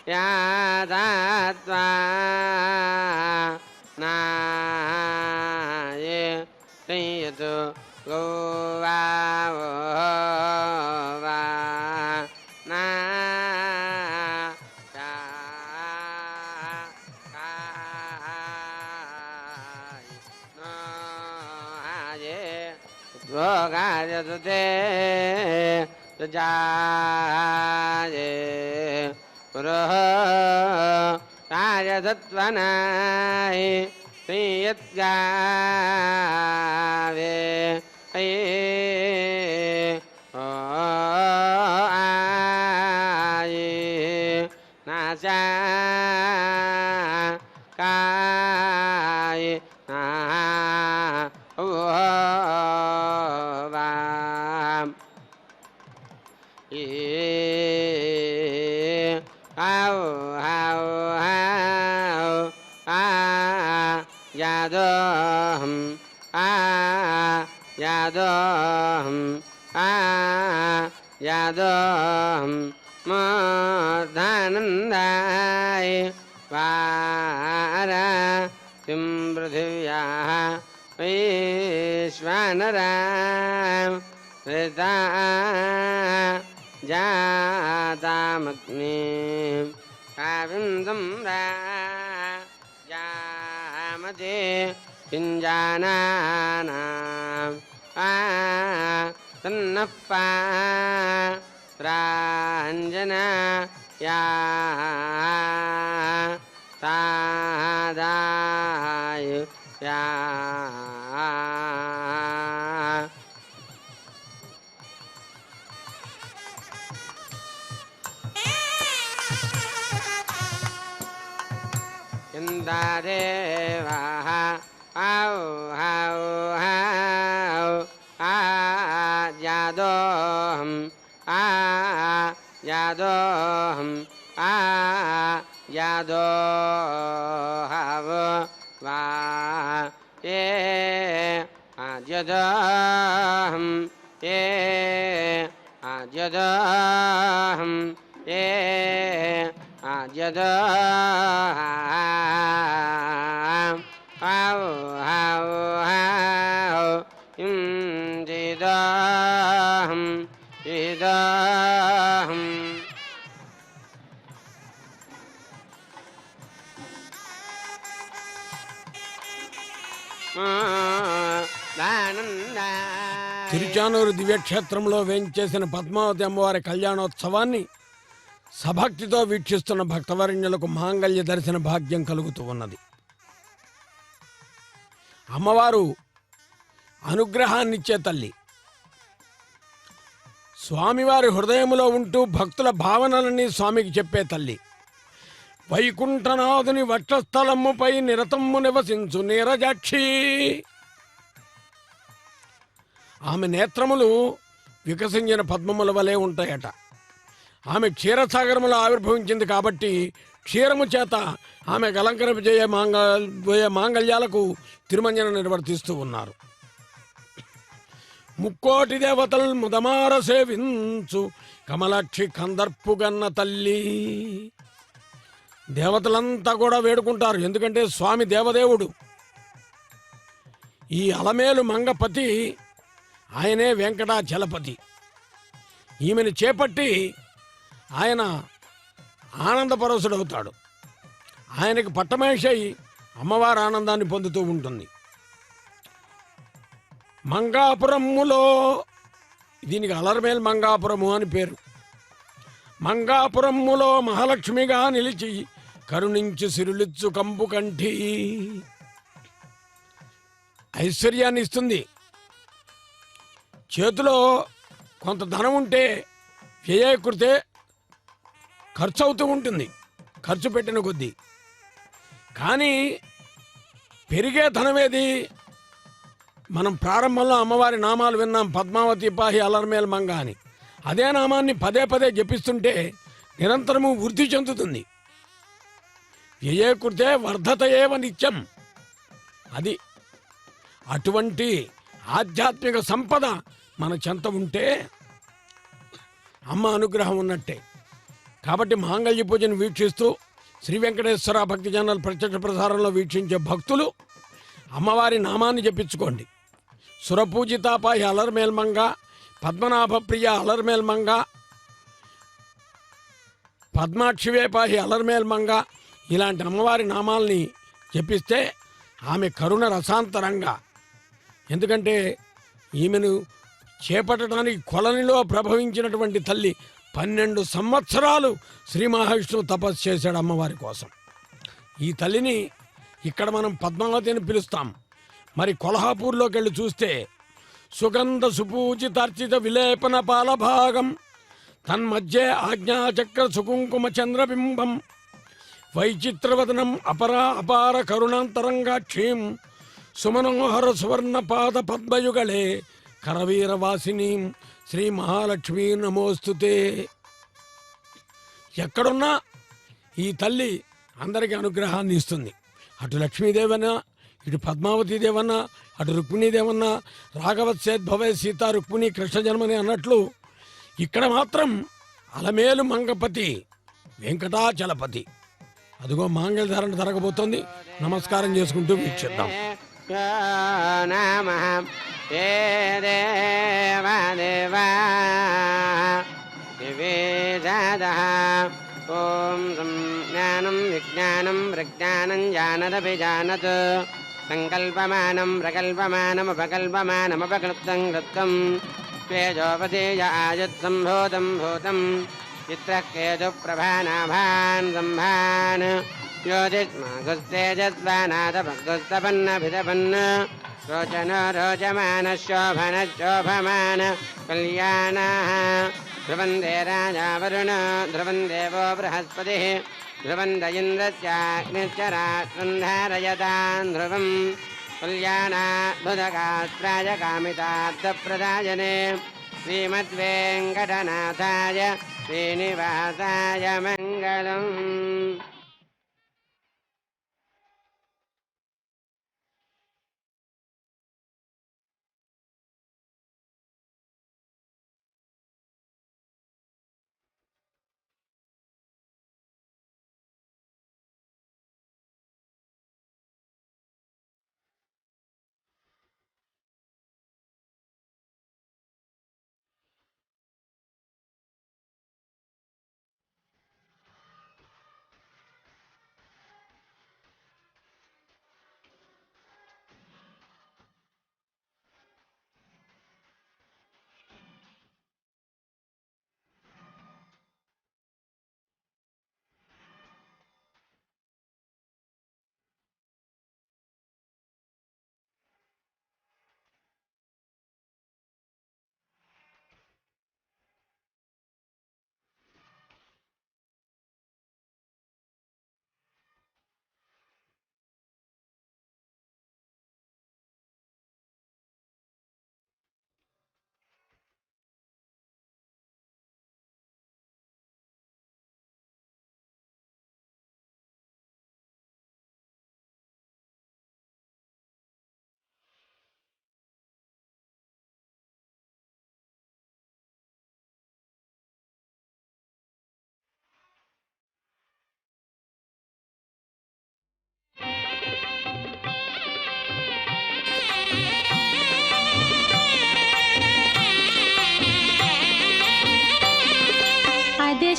यादात्वा नाये संयतो गोवावो वा ना चा काय न हाये द्वगाय सुते जाये पुरुः ताय सत्वनाय श्रीयद्गावे ओ आये नाशा काय ना ओ वाम आओ आओ आओ आ यादोहम आ यादोहम आ यादोहम मूर्धानन्दाय वारा किं पृथिव्याः वैश्वानराम हृता जातामग्निं काव्यं सम्राजामते पिञ्जानानां तन्नः प्राञ्जनया तादायुया इंद्रदेवः औ हौ हौ आद्यादोहम् आद्यादोहम् आद्यादोहव वा ये आद्यदोहम् ये आद्यदोहम् ये आद्यदोहम् हौ हौ हौ जिदोहम् जिदोहम् తిరుచానూరు దివ్యక్షేత్రంలో వేంచేసిన పద్మావతి అమ్మవారి కళ్యాణోత్సవాన్ని సభక్తితో వీక్షిస్తున్న భక్తవరణ్యులకు మాంగళ్య దర్శన భాగ్యం కలుగుతూ ఉన్నది. అమ్మవారు అనుగ్రహాన్నిచ్చే తల్లి. స్వామివారి హృదయములో ఉంటూ భక్తుల భావనలన్నీ స్వామికి చెప్పే తల్లి. వైకుంఠనాథుని వక్షస్థలముపై నిరతమ్ము నివసించు నీరజాక్షి. ఆమె నేత్రములు వికసించిన పద్మముల వలె ఉంటాయట. ఆమె క్షీరసాగరములో ఆవిర్భవించింది కాబట్టి క్షీరము చేత ఆమెకు అలంకరింపజేయ మాంగళ్యాలకు తిరుమంజన నిర్వర్తిస్తూ ఉన్నారు. ముక్కోటి దేవతలు ముదమార సేవించు కమలాక్షి కందర్పుగన్న తల్లి. దేవతలంతా కూడా వేడుకుంటారు, ఎందుకంటే స్వామి దేవదేవుడు. ఈ అలమేలు మంగపతి ఆయనే వెంకటాచలపతి. ఈమెను చేపట్టి ఆయన ఆనందపరవశుడవుతాడు. ఆయనకి పట్టమేషై అమ్మవారి ఆనందాన్ని పొందుతూ ఉంటుంది. మంగాపురములో, దీనికి అలర్మేల్ మంగాపురము అని పేరు. మంగాపురములో మహాలక్ష్మిగా నిలిచి కరుణించి సిరులిచ్చు కంపు కంఠి. ఐశ్వర్యాన్ని ఇస్తుంది. చేతిలో కొంత ధనం ఉంటే వ్యయకృతే ఖర్చు అవుతూ ఉంటుంది, ఖర్చు పెట్టిన కొద్దీ. కానీ పెరిగే ధనమేది? మనం ప్రారంభంలో అమ్మవారి నామాలు విన్నాం, పద్మావతి పాహి అలర్మేల్ మంగ అని. అదే నామాన్ని పదే పదే జపిస్తుంటే నిరంతరము వృద్ధి చెందుతుంది. వ్యయకృతే వర్ధతయేవ నిత్యం. అది అటువంటి ఆధ్యాత్మిక సంపద మన చెంత ఉంటే అమ్మ అనుగ్రహం ఉన్నట్టే. కాబట్టి మాంగళ్య పూజను వీక్షిస్తూ శ్రీ వెంకటేశ్వర భక్తి ఛానల్ ప్రత్యక్ష ప్రసారంలో వీక్షించే భక్తులు అమ్మవారి నామాన్ని జపించుకోండి. సురపూజితాపాయి అలర్మేల్ మంగ, పద్మనాభ ప్రియ అలర్మేల్ మంగ, పద్మాక్షివేపాహి అలర్మేల్ మంగ, ఇలాంటి అమ్మవారి నామాల్ని జపిస్తే ఆమె కరుణ రసాంతరంగా. ఎందుకంటే ఈమెను చేపట్టడానికి కొలనిలో ప్రభవించినటువంటి తల్లి 12 సంవత్సరాలు శ్రీ మహావిష్ణువు తపస్సు చేశాడు అమ్మవారి కోసం. ఈ తల్లిని ఇక్కడ మనం పద్మావతిని పిలుస్తాం. మరి కొల్హాపూర్లోకి వెళ్ళి చూస్తే సుగంధ సుపూజితార్చిత విలేపన పాలభాగం తన్మధ్యే ఆజ్ఞాచక్ర సుకుంకుమ చంద్రబింబం వైచిత్రవదనం అపార కరుణాంతరంగాక్షీం సుమనోహర సువర్ణ పాద పద్మయుగళే కరవీరవాసిని శ్రీ మహాలక్ష్మీ నమోస్తుతే. ఎక్కడున్నా ఈ తల్లి అందరికీ అనుగ్రహాన్ని ఇస్తుంది. అటు లక్ష్మీదేవన్నా, ఇటు పద్మావతీదేవన్నా, అటు రుక్మిణీదేవన్నా, రాఘవత్సేద్భవే సీతా రుక్మిణి కృష్ణ జన్మని అన్నట్లు ఇక్కడ మాత్రం అలమేలు మంగపతి వెంకటాచలపతి. అదిగో మాంగళ్య ధారణ జరగబోతోంది. నమస్కారం చేసుకుంటూ వీక్షిద్దాం. నమః ఏ దేవదేవా వివేదః ఓం జ్ఞానం విజ్ఞానం ప్రజ్ఞానం జానదపి జానత్ సంకల్పమానం ప్రకల్పమానమపకల్పమానమపకృప్తం కృత్వం కేజోపతేజ ఆయుత్సంభూతం భూతం చిత్రః కేతుప్రభానాభాన్ సంభాన్ జ్యోతిష్మాగుస్తేజస్వానాథభగుస్తపన్నభితపన్న రోచనో రోచమానశోభనశోభమాన కళ్యాణాః ధ్రువందే రాజా వరుణ ధ్రువం దేవో బృహస్పతిः ధ్రువంద ఇంద్రస్యాగ్నిశ్చ రాష్ట్రం ధారయతాన్ ధ్రువం కళ్యాణాద్భుతగాత్రాయ కామితార్థప్రదాయనే శ్రీమద్వేంకటనాథాయ శ్రీనివాసాయ మంగళం.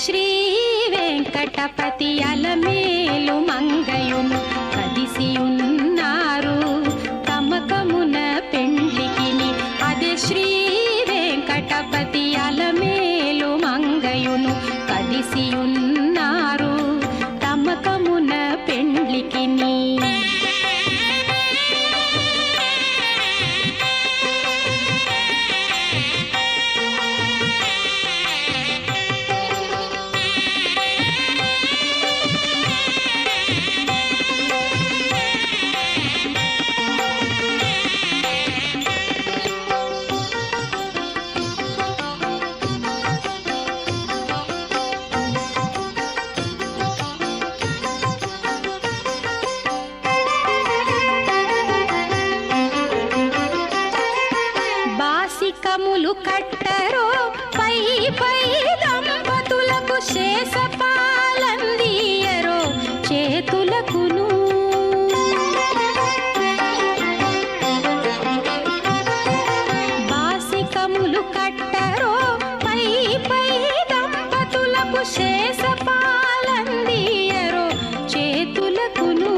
శ్రీ వెంకటపతి అలమేలు మంగయును కదిసియున్నారు తమకమున పెండ్లికిని. అదే శ్రీ వెంకటపతి అలమేలు మంగయును కదిసియున్నారు తమకమున పెండ్లికిని. బాసికములు కట్టరో పై పై దంపతులకు శేషపాలందియరో చేతులకును. బాసికములు కట్టరో పై పై దంపతులకు శేషపాలందియరో చేతులకును.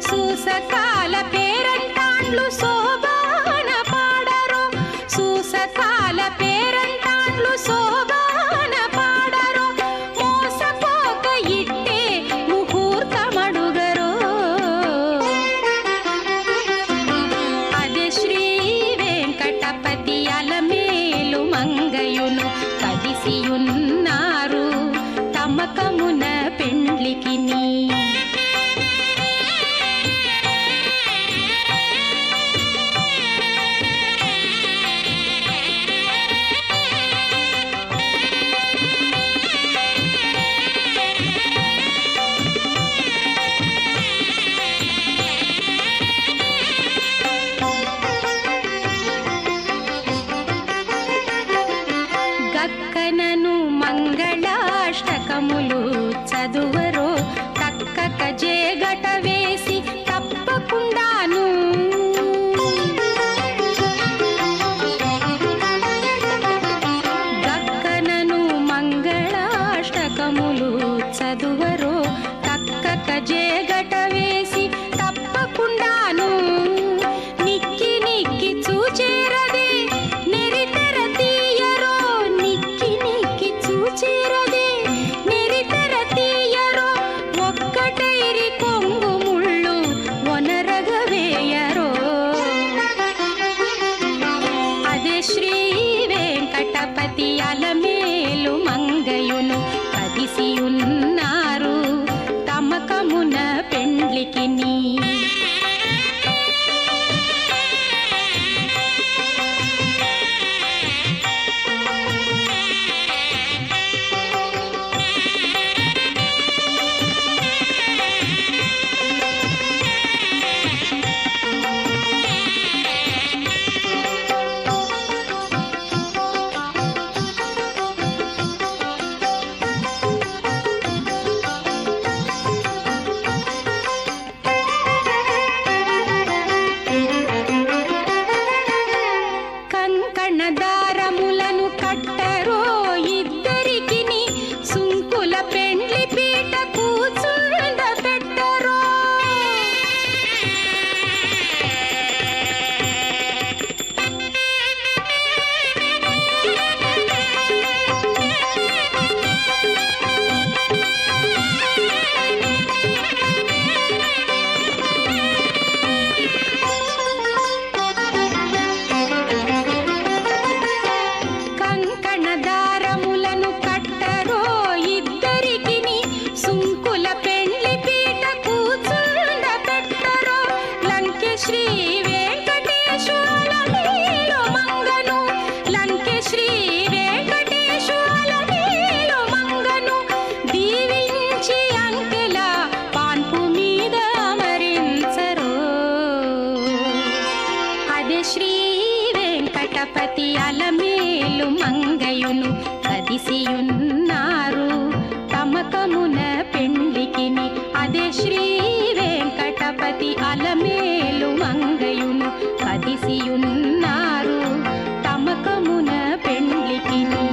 సూసకాల పేరంటాండ్లు శోభాన పాడరో సూసకాల పేరంటాండ్లు శోభాన పాడరో మోసపోక ఇట్టే ముహూర్తమడుగరో. అదే శ్రీ వెంకటపతి అలమేలు మంగయును కదిసియున్నారు తమకమున పెండ్లికిని. గక్కనను మంగళాష్టకములు చదువరో తక్కక జేగట వేసి తప్పకుండాను. గక్కనను మంగళాష్టకములు చదువరో తక్కక జేగట వేసి తప్పకుండాను. తమకమున పెండ్లికిని అదే శ్రీ వెంకటపతి అలమేలు మంగయును కదిసియున్నారు తమకమున పెండ్లికిని.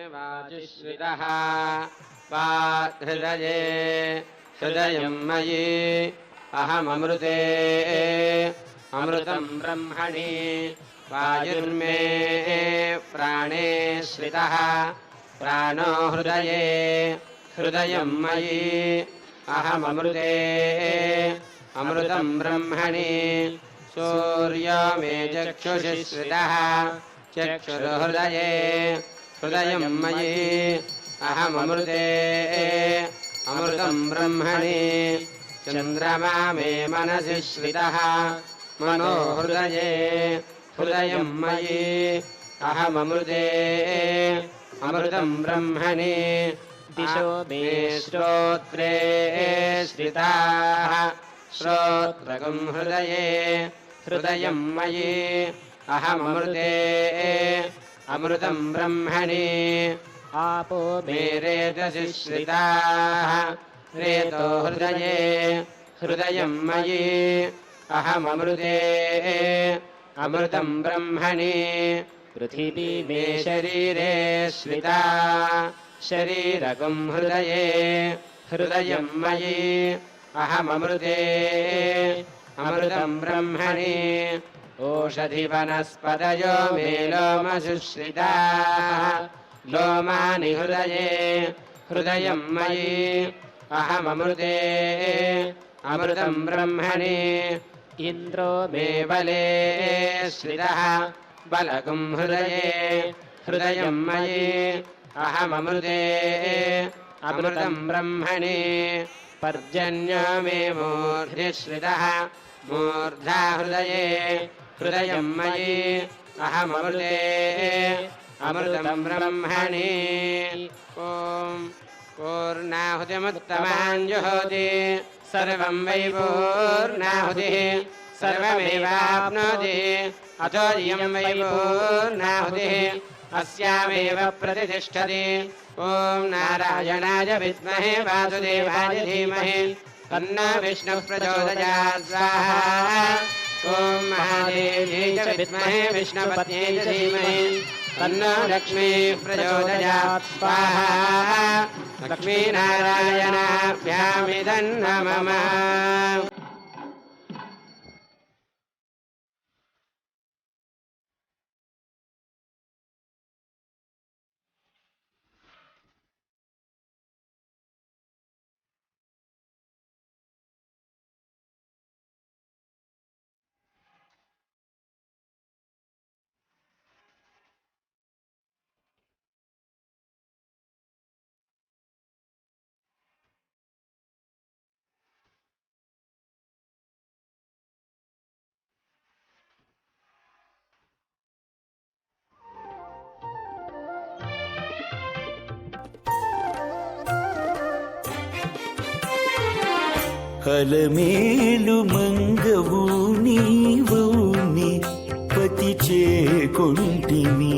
वाचिश्रितः वाहृदये हृदयं मयि अहममृते अमृतं ब्रह्मणि वायुर्मे प्राणे श्रितः प्राणो हृदये हृदयं मयि अहममृते अमृतं ब्रह्मणि सूर्यो मे चक्षुषि श्रितः चक्षुर्हृदये हृदयं मयि अहममृते अमृतं ब्रह्मणि चन्द्रमा मे मनसि श्रितः मनो हृदये हृदयं मयि अहममृते अमृतं ब्रह्मणि दिशो मे श्रोत्रे श्रिताः श्रोत्रकं हृदये हृदयं मयि अहममृते अमृतं ब्रह्मणि आपो मे रेतसि श्रिताः रेतो हृदये हृदयं मयि अहममृते अमृतं ब्रह्मणि पृथिवी मे शरीरे श्रिता शरीरकं हृदये हृदयं मयि अहममृते अमृतं ब्रह्मणि ओषधिवनस्पतयो मे लोमसुश्रिताः लोमानि हृदये हृदयं मयि अहममृते अमृतं ब्रह्मणि इन्द्रो मे बले श्रितः बलगं हृदये हृदयं मयि अहममृते अमृतं ब्रह्मणि पर्जन्यो मे मूर्ध्नि श्रितः मूर्धा हृदये हृदयं मयि अहममृते अमृतं ब्रह्मणि ॐ पूर्णाहुतिमुत्तमाञ्जुहोति सर्वं वै पूर्णाहुतिः सर्वमेवाप्नोति अतो इयं वै पूर्णाहुतिः अस्यामेव प्रतिष्ठति ॐ नारायणाय विद्महे वासुदेवाय धीमहि तन्नो विष्णुः प्रचोदयात् स्वाहा ॐ महादेव्यै च विद्महे विष्णुपत्न्यै च धीमहि तन्नो लक्ष्मीः प्रचोदयात् स्वाहा लक्ष्मीनारायणाभ्यामिदं नमः అలమేలు మంగవు నీవౌని పతి చేకొంటిని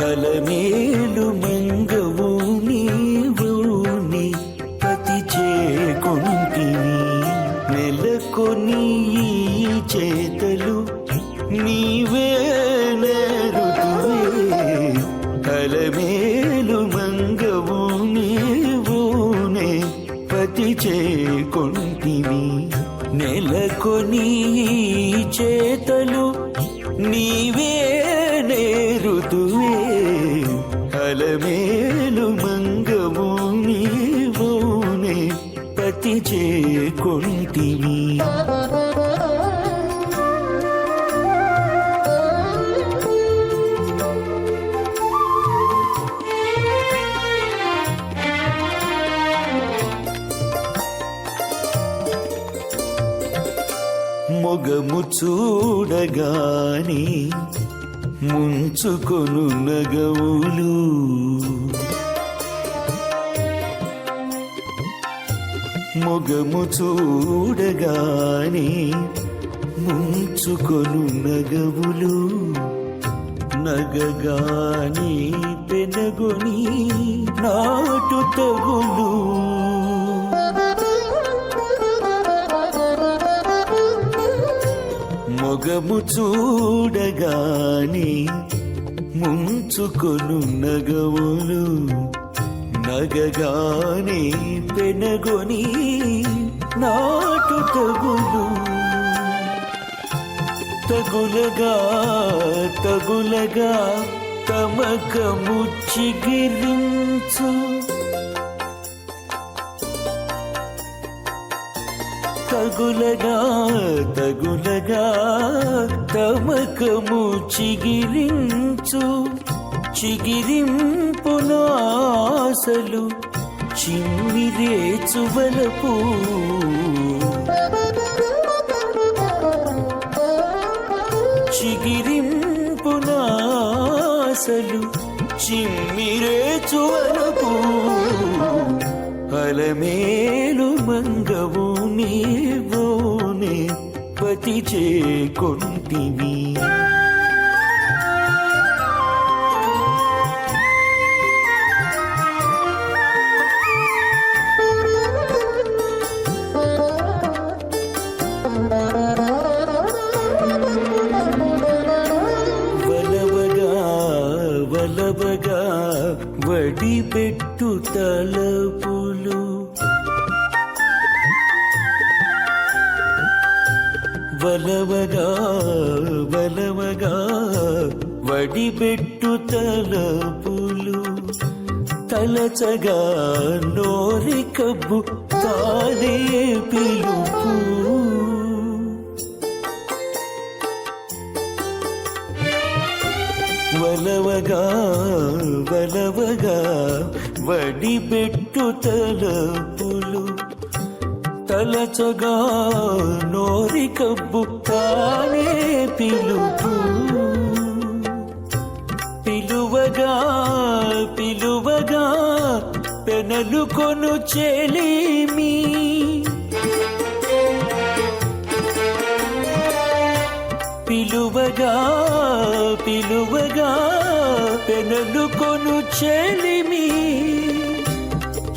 అలమేలు మంగవు నీవౌని పతి చేకొంటిని నెలకొని చేతలు నీవే అలమేలు మంగవు నీవునే పతి చేకొంటివి నెలకొని చేతలు నీవే నేరుతువే అలమేలు మంగవు నీవునే పతి చేకొంటివి మొగము చూడగాని ముంచుకొను నగవులు మొగము చూడగాని ముంచుకొను నగవులు నగగాని పెనగొని నాటు తగులు మొగము చూడగాని ముంచుకొను నగవులు నగగాని పెనగొని నాటు తగులు తగులగా తగులగా తమకము చిగిరించు తగులగా తగులగా తమకము చిగిరించు చిగిరింపునాసలు చిమ్మిరేచువలపు చిగిరింపునాసలు చిమ్మిరేచువలపు అలమేలు మంగవు నీవోనే పతి చేకొంటివి వలవగా వలవగా వడిపెట్టు తలపులు వలవగా వలవగా వడిపెట్టు తలపులు తలచగా నోరి కబ్బు తాలే పిలుపు వలవగా వలవగా వడిబెట్టు తలపులు తలచగా నోరి కబ్బు తానే పిలుపు పిలువగా పిలువగా పెనలు కొను చెలిమి పిలువగా పిలువగా పెనలు కొను చెలిమి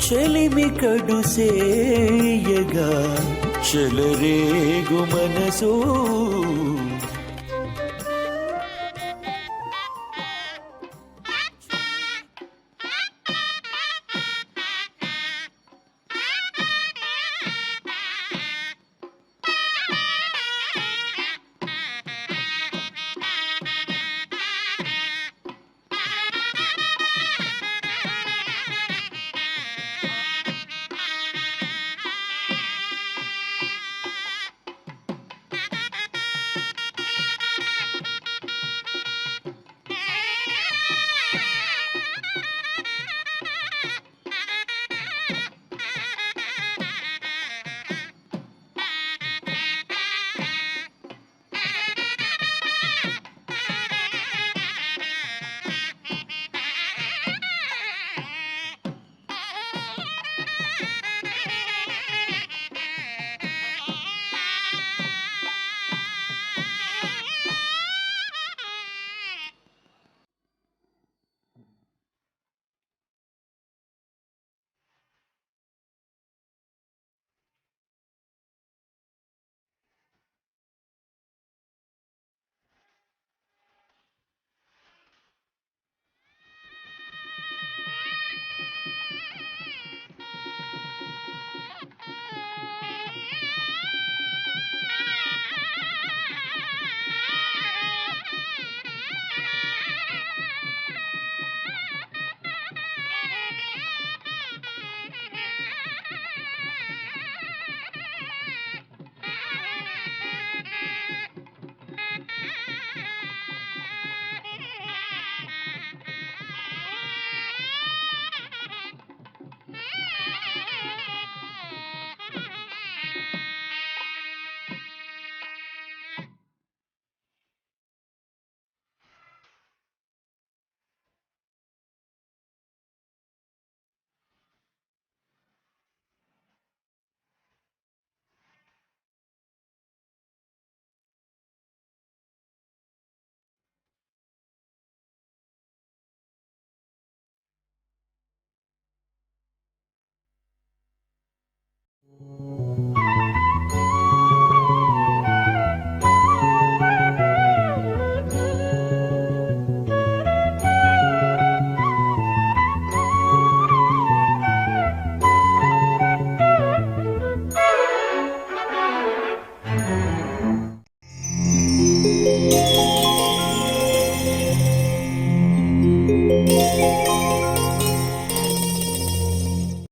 చెలిమి కడు సేయగా చెలరేగు మనసు